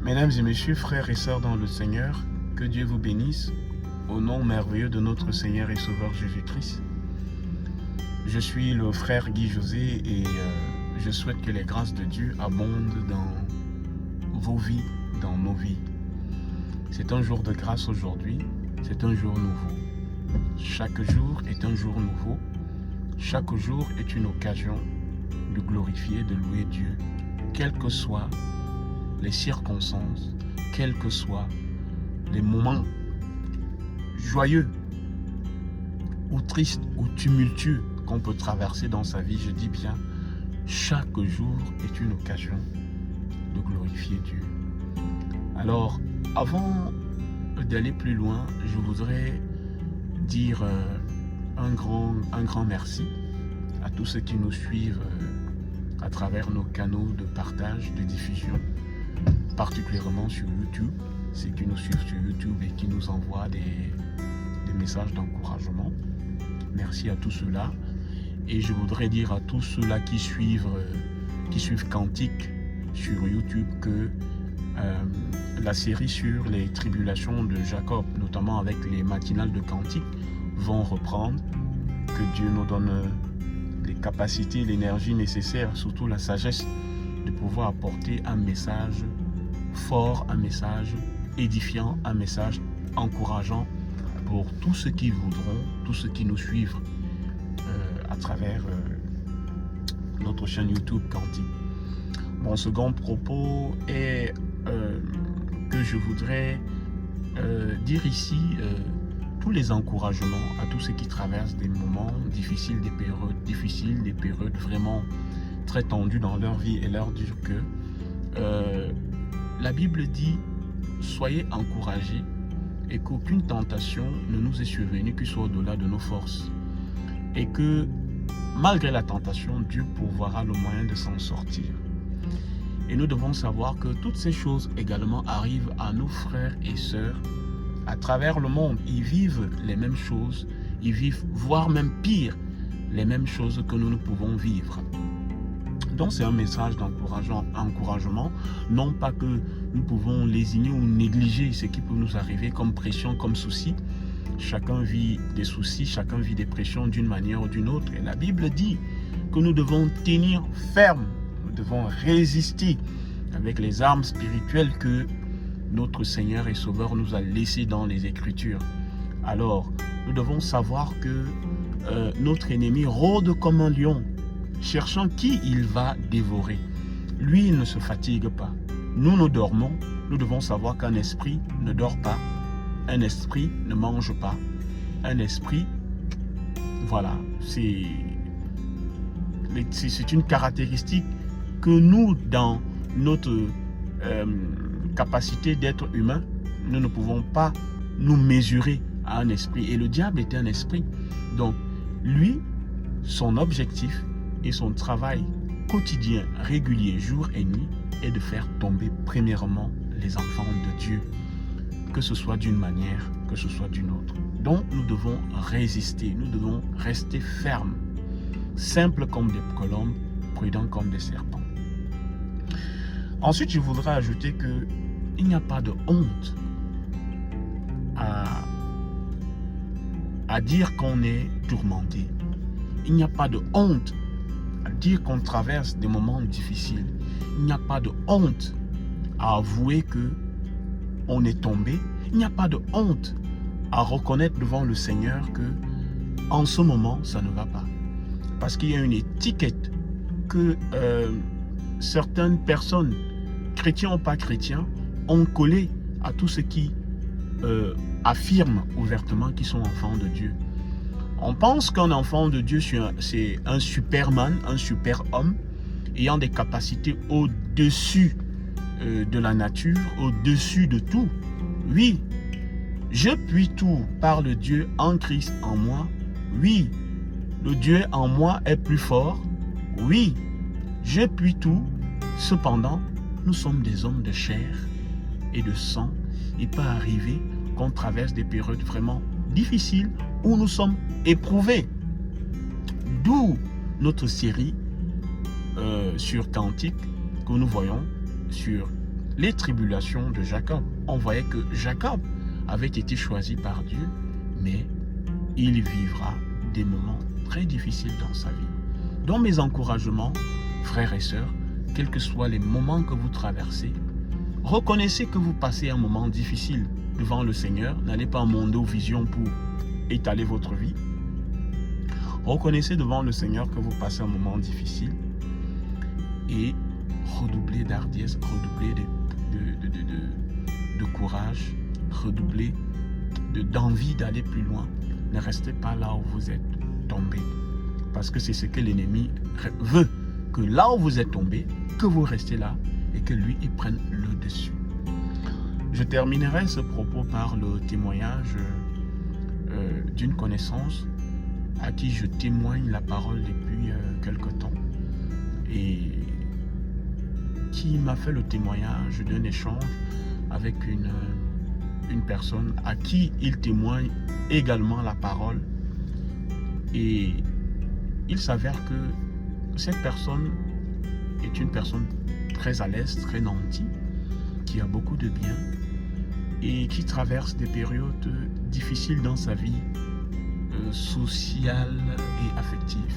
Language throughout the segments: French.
Mesdames et messieurs, frères et sœurs dans le Seigneur, que Dieu vous bénisse au nom merveilleux de notre Seigneur et Sauveur Jésus-Christ. Je suis le frère Guy José et je souhaite que les grâces de Dieu abondent dans vos vies, dans nos vies. C'est un jour de grâce aujourd'hui, c'est un jour nouveau. Chaque jour est un jour nouveau. Chaque jour est une occasion de glorifier, de louer Dieu, quelles que soient les circonstances, quels que soient les moments joyeux ou tristes ou tumultueux qu'on peut traverser dans sa vie. Je dis bien, chaque jour est une occasion de glorifier Dieu. Alors, avant d'aller plus loin, je voudrais dire un grand merci à tous ceux qui nous suivent à travers nos canaux de partage, de diffusion, particulièrement sur YouTube, ceux qui nous suivent sur YouTube et qui nous envoient des messages d'encouragement. Merci à tous ceux-là. Et je voudrais dire à tous ceux-là qui suivent Cantique sur YouTube que la série sur les tribulations de Jacob, notamment avec les matinales de Cantique, vont reprendre. Que Dieu nous donne les capacités, l'énergie nécessaire, surtout la sagesse, de pouvoir apporter un message fort, un message édifiant, un message encourageant pour tous ceux qui voudront, tous ceux qui nous suivent à travers notre chaîne YouTube Cantique. Mon second propos est que je voudrais dire ici tous les encouragements à tous ceux qui traversent des moments difficiles, des périodes difficiles, des périodes vraiment très tendues dans leur vie, et leur dire que la Bible dit « Soyez encouragés et qu'aucune tentation ne nous est survenue qui soit au-delà de nos forces. Et que malgré la tentation, Dieu pourvoira le moyen de s'en sortir. » Et nous devons savoir que toutes ces choses également arrivent à nos frères et sœurs à travers le monde. Ils vivent les mêmes choses, ils vivent, voire même pire, les mêmes choses que nous pouvons vivre. Donc c'est un message d'encouragement, non pas que nous pouvons lésigner ou négliger ce qui peut nous arriver comme pression, comme souci. Chacun vit des soucis, chacun vit des pressions d'une manière ou d'une autre. Et la Bible dit que nous devons tenir ferme, nous devons résister avec les armes spirituelles que notre Seigneur et Sauveur nous a laissées dans les Écritures. Alors, nous devons savoir que notre ennemi rôde comme un lion, cherchant qui il va dévorer. Lui, il ne se fatigue pas. Nous dormons. Nous devons savoir qu'un esprit ne dort pas. Un esprit ne mange pas. Un esprit, voilà, c'est une caractéristique que nous, dans notre capacité d'être humain, nous ne pouvons pas nous mesurer à un esprit. Et le diable est un esprit. Donc, lui, son objectif et son travail quotidien, régulier, jour et nuit, est de faire tomber premièrement les enfants de Dieu, que ce soit d'une manière, que ce soit d'une autre. Donc nous devons résister, nous devons rester fermes, simples comme des colombes, prudents comme des serpents. Ensuite, je voudrais ajouter qu'il n'y a pas de honte à dire qu'on est tourmenté. Il n'y a pas de honte à dire qu'on traverse des moments difficiles. Il n'y a pas de honte à avouer que on est tombé. Il n'y a pas de honte à reconnaître devant le Seigneur que en ce moment, ça ne va pas. Parce qu'il y a une étiquette que certaines personnes, chrétiens ou pas chrétiens, ont collée à tous ceux qui affirment ouvertement qu'ils sont enfants de Dieu. On pense qu'un enfant de Dieu, c'est un superman, un super-homme, ayant des capacités au-dessus de la nature, au-dessus de tout. Oui, je puis tout par le Dieu en Christ en moi. Oui, le Dieu en moi est plus fort. Oui, je puis tout. Cependant, nous sommes des hommes de chair et de sang. Il peut arriver qu'on traverse des périodes vraiment difficiles où nous sommes éprouvés. D'où notre série sur Cantique que nous voyons sur les tribulations de Jacob. On voyait que Jacob avait été choisi par Dieu, mais il vivra des moments très difficiles dans sa vie. Donc mes encouragements, frères et sœurs, quels que soient les moments que vous traversez, reconnaissez que vous passez un moment difficile devant le Seigneur. N'allez pas en mondo-vision pour étaler votre vie. Reconnaissez devant le Seigneur que vous passez un moment difficile et redoublez d'hardiesse, redoublez de courage, redoublez d'envie d'aller plus loin. Ne restez pas là où vous êtes tombé, parce que c'est ce que l'ennemi veut, que là où vous êtes tombé, que vous restez là et que lui, il prenne le dessus. Je terminerai ce propos par le témoignage d'une connaissance à qui je témoigne la parole depuis quelque temps et qui m'a fait le témoignage d'un échange avec une personne à qui il témoigne également la parole. Et il s'avère que cette personne est une personne très à l'aise, très nantie, qui a beaucoup de bien et qui traverse des périodes difficiles dans sa vie sociale et affective.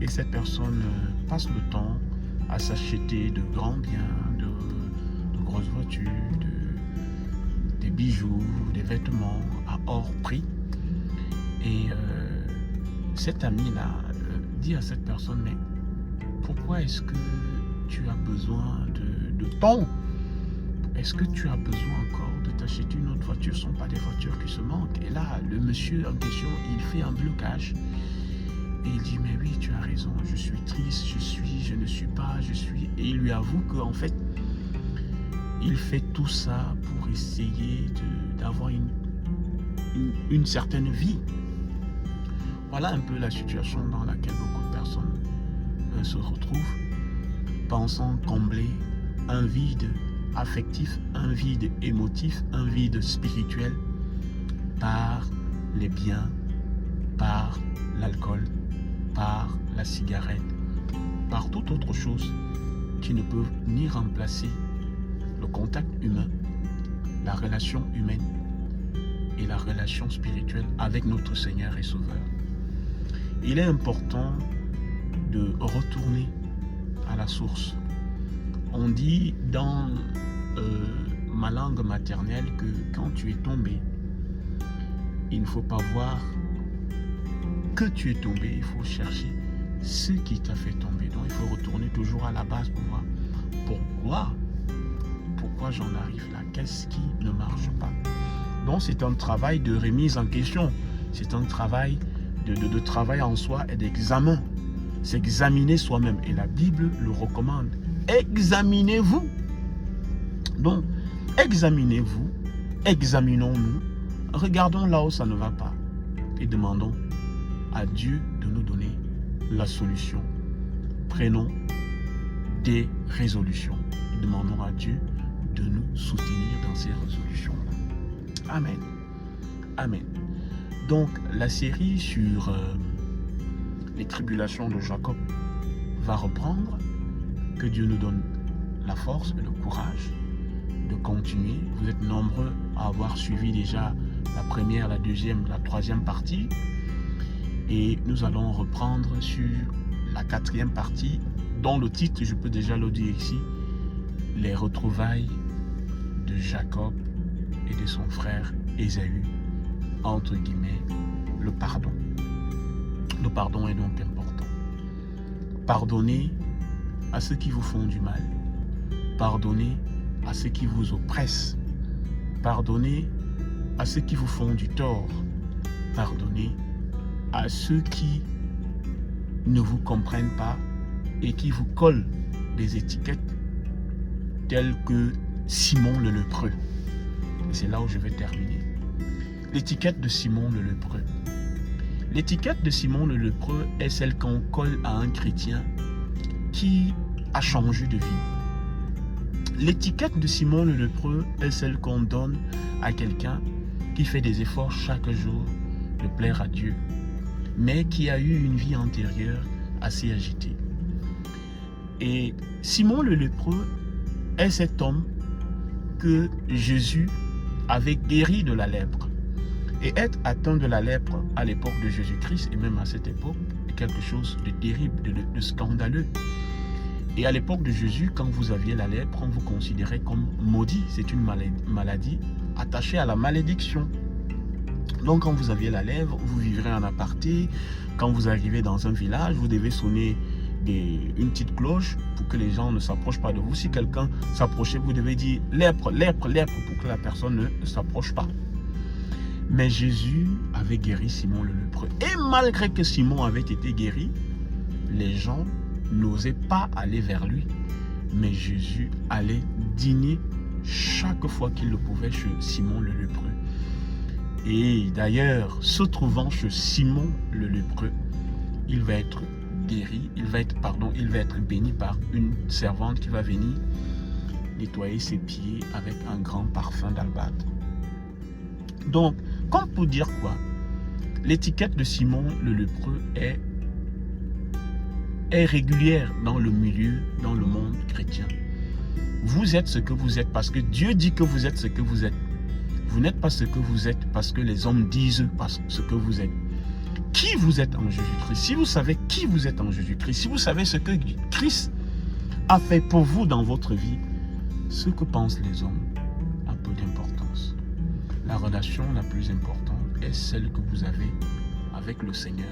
Et cette personne passe le temps à s'acheter de grands biens, de grosses voitures, des bijoux, des vêtements à hors prix. Et cet ami-là dit à cette personne, mais pourquoi est-ce que tu as besoin de temps? Est-ce que tu as besoin encore de t'acheter une autre voiture? Ce ne sont pas des voitures qui se manquent. Et là, le monsieur en question, il fait un blocage. Et il dit, mais oui, tu as raison, je suis triste, je ne suis pas. Et il lui avoue qu'en fait, il fait tout ça pour essayer d'avoir une certaine vie. Voilà un peu la situation dans laquelle beaucoup de personnes se retrouvent, pensant combler un vide affectif, un vide émotif, un vide spirituel par les biens, par l'alcool, par la cigarette, par toute autre chose qui ne peuvent ni remplacer le contact humain, la relation humaine et la relation spirituelle avec notre Seigneur et Sauveur. Il est important de retourner à la source. On dit dans ma langue maternelle que quand tu es tombé, il ne faut pas voir que tu es tombé, il faut chercher ce qui t'a fait tomber. Donc il faut retourner toujours à la base pour voir pourquoi j'en arrive là, qu'est-ce qui ne marche pas. Donc c'est un travail de remise en question, c'est un travail de travail en soi et d'examen. C'est examiner soi-même et la Bible le recommande. Examinez-vous. Donc, examinez-vous, examinons-nous, regardons là où ça ne va pas et demandons à Dieu de nous donner la solution. Prenons des résolutions et demandons à Dieu de nous soutenir dans ces résolutions-là. Amen. Amen. Donc, la série sur les tribulations de Jacob va reprendre. Que Dieu nous donne la force et le courage de continuer. Vous êtes nombreux à avoir suivi déjà la première, la deuxième, la troisième partie. Et nous allons reprendre sur la quatrième partie, dont le titre, je peux déjà le dire ici, les retrouvailles de Jacob et de son frère Ésaü, entre guillemets, le pardon. Le pardon est donc important. Pardonnez à ceux qui vous font du mal. Pardonnez à ceux qui vous oppressent. Pardonnez à ceux qui vous font du tort. Pardonnez à ceux qui ne vous comprennent pas et qui vous collent des étiquettes telles que Simon le lépreux. Et c'est là où je vais terminer. L'étiquette de Simon le lépreux. L'étiquette de Simon le lépreux est celle qu'on colle à un chrétien qui a changé de vie. L'étiquette de Simon le lépreux est celle qu'on donne à quelqu'un qui fait des efforts chaque jour de plaire à Dieu, mais qui a eu une vie antérieure assez agitée. Et Simon le lépreux est cet homme que Jésus avait guéri de la lèpre. Et être atteint de la lèpre à l'époque de Jésus-Christ, et même à cette époque, est quelque chose de terrible, de scandaleux. Et à l'époque de Jésus, quand vous aviez la lèpre, on vous considérait comme maudit. C'est une maladie attachée à la malédiction. Donc quand vous aviez la lèpre, vous vivrez en aparté. Quand vous arrivez dans un village, vous devez sonner une petite cloche pour que les gens ne s'approchent pas de vous. Si quelqu'un s'approchait, vous devez dire lèpre, lèpre, lèpre pour que la personne ne s'approche pas. Mais Jésus avait guéri Simon le lépreux. Et malgré que Simon avait été guéri, les gens n'osaient pas aller vers lui. Mais Jésus allait dîner chaque fois qu'il le pouvait chez Simon le lépreux. Et d'ailleurs, se trouvant chez Simon le lépreux, il va être guéri, il va être béni par une servante qui va venir nettoyer ses pieds avec un grand parfum d'albâtre. Donc, comme pour dire quoi, l'étiquette de Simon le lépreux est régulière dans le milieu, dans le monde chrétien. Vous êtes ce que vous êtes parce que Dieu dit que vous êtes ce que vous êtes. Vous n'êtes pas ce que vous êtes parce que les hommes disent ce que vous êtes. Qui vous êtes en Jésus-Christ? Si vous savez qui vous êtes en Jésus-Christ, si vous savez ce que Christ a fait pour vous dans votre vie, ce que pensent les hommes a peu d'importance. La relation la plus importante est celle que vous avez avec le Seigneur.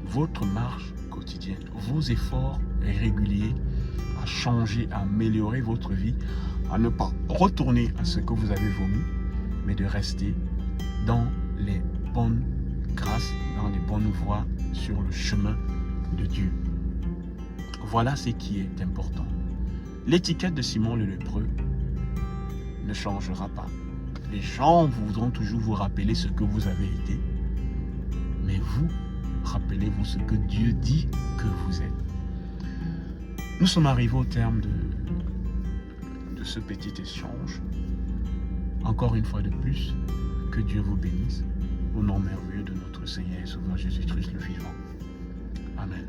Votre marche quotidienne, vos efforts réguliers à changer, à améliorer votre vie, à ne pas retourner à ce que vous avez vomi, mais de rester dans les bonnes grâces, dans les bonnes voies, sur le chemin de Dieu. Voilà ce qui est important. L'étiquette de Simon le lépreux ne changera pas. Les gens voudront toujours vous rappeler ce que vous avez été, mais vous, rappelez-vous ce que Dieu dit que vous êtes. Nous sommes arrivés au terme de ce petit échange. Encore une fois de plus, que Dieu vous bénisse au nom merveilleux de notre Seigneur et Sauveur Jésus-Christ le vivant. Amen.